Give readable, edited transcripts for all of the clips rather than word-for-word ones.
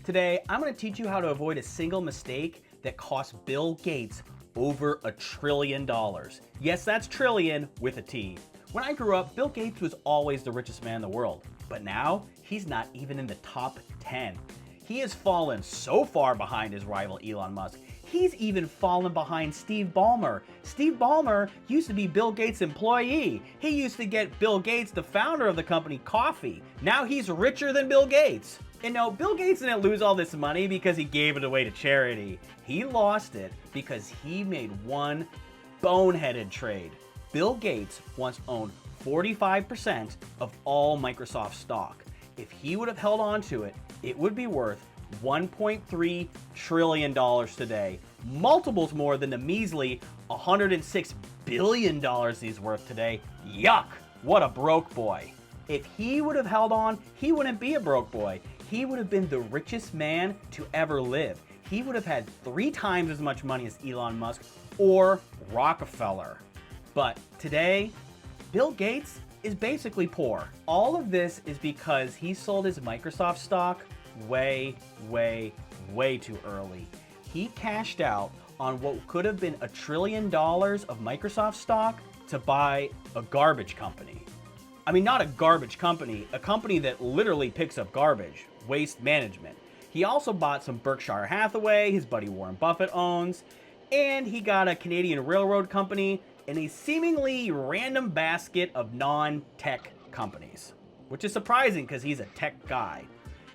Today, I'm going to teach you how to avoid a single mistake that cost Bill Gates over $1 trillion. Yes, that's trillion with a T. When I grew up, Bill Gates was always the richest man in the world, but now he's not even in the top 10. He has fallen so far behind his rival Elon Musk. He's even fallen behind Steve Ballmer. Steve Ballmer used to be Bill Gates' employee. He used to get Bill Gates, the founder of the company, coffee. Now he's richer than Bill Gates. And no, Bill Gates didn't lose all this money because he gave it away to charity. He lost it because he made one boneheaded trade. Bill Gates once owned 45% of all Microsoft stock. If he would have held on to it, it would be worth $1.3 trillion today. Multiples more than the measly $106 billion he's worth today. Yuck! What a broke boy. If he would have held on, he wouldn't be a broke boy. He would have been the richest man to ever live. He would have had 3 times as much money as Elon Musk or Rockefeller. But today, Bill Gates is basically poor. All of this is because he sold his Microsoft stock way too early. He cashed out on what could have been $1 trillion of Microsoft stock to buy a garbage company. I mean, not a garbage company, a company that literally picks up garbage, Waste Management. He also bought some Berkshire Hathaway, his buddy Warren Buffett owns, and he got a Canadian railroad company and a seemingly random basket of non-tech companies, which is surprising because he's a tech guy.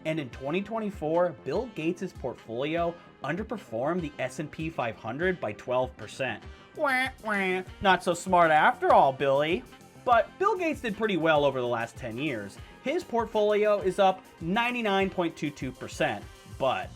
And in 2024, Bill Gates' portfolio underperformed the S&P 500 by 12%. Wah, wah. Not so smart after all, Billy. But Bill Gates did pretty well over the last 10 years. His portfolio is up 99.22%, but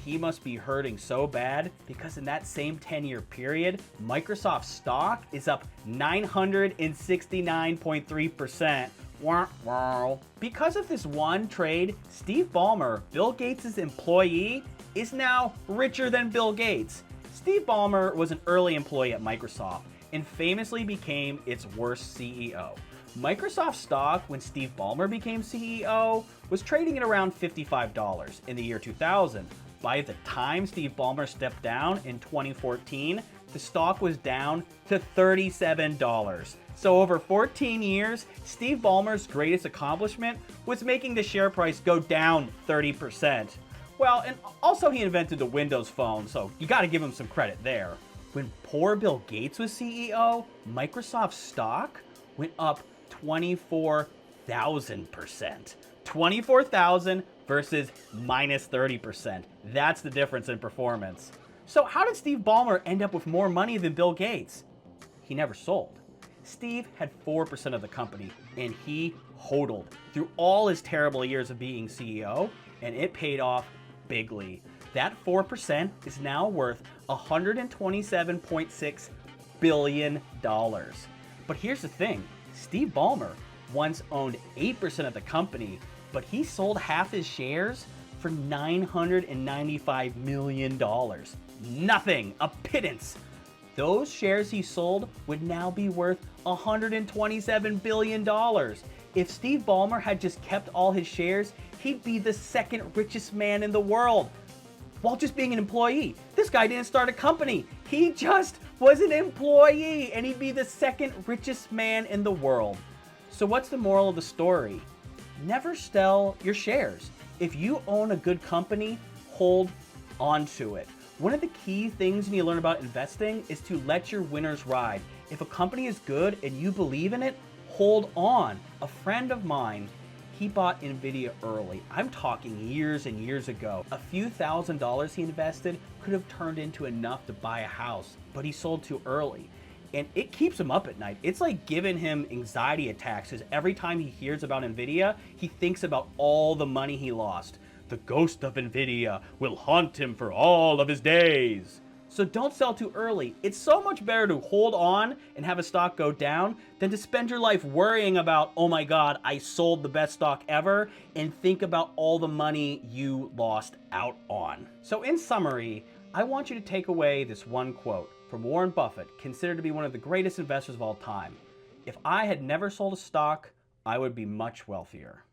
he must be hurting so bad because in that same 10-year period, Microsoft stock is up 969.3%. Wow. Because of this one trade, Steve Ballmer, Bill Gates' employee, is now richer than Bill Gates. Steve Ballmer was an early employee at Microsoft and famously became its worst CEO. Microsoft stock, when Steve Ballmer became CEO, was trading at around $55 in the year 2000. By the time Steve Ballmer stepped down in 2014, the stock was down to $37. So over 14 years, Steve Ballmer's greatest accomplishment was making the share price go down 30%. Well, and also he invented the Windows Phone, so you gotta give him some credit there. When poor Bill Gates was CEO, Microsoft stock went up 24,000%. 24,000 versus minus 30%. That's the difference in performance. So how did Steve Ballmer end up with more money than Bill Gates? He never sold. Steve had 4% of the company, and he hodled through all his terrible years of being CEO, and it paid off bigly. That 4% is now worth $127.6 billion. But here's the thing, Steve Ballmer once owned 8% of the company, but he sold half his shares for $995 million. Nothing, a pittance. Those shares he sold would now be worth $127 billion. If Steve Ballmer had just kept all his shares, he'd be the second richest man in the world while just being an employee. This guy didn't start a company. He just was an employee and he'd be the second richest man in the world. So what's the moral of the story? Never sell your shares. If you own a good company, hold on to it. One of the key things you need to learn about investing is to let your winners ride. If a company is good and you believe in it, hold on. A friend of mine, he bought Nvidia early. I'm talking years and years ago. A few $1,000s he invested could have turned into enough to buy a house, but he sold too early. And it keeps him up at night. It's like giving him anxiety attacks because every time he hears about Nvidia, he thinks about all the money he lost. The ghost of Nvidia will haunt him for all of his days. So don't sell too early. It's so much better to hold on and have a stock go down than to spend your life worrying about, oh my God, I sold the best stock ever, and think about all the money you lost out on. So in summary, I want you to take away this one quote from Warren Buffett, considered to be one of the greatest investors of all time. If I had never sold a stock, I would be much wealthier.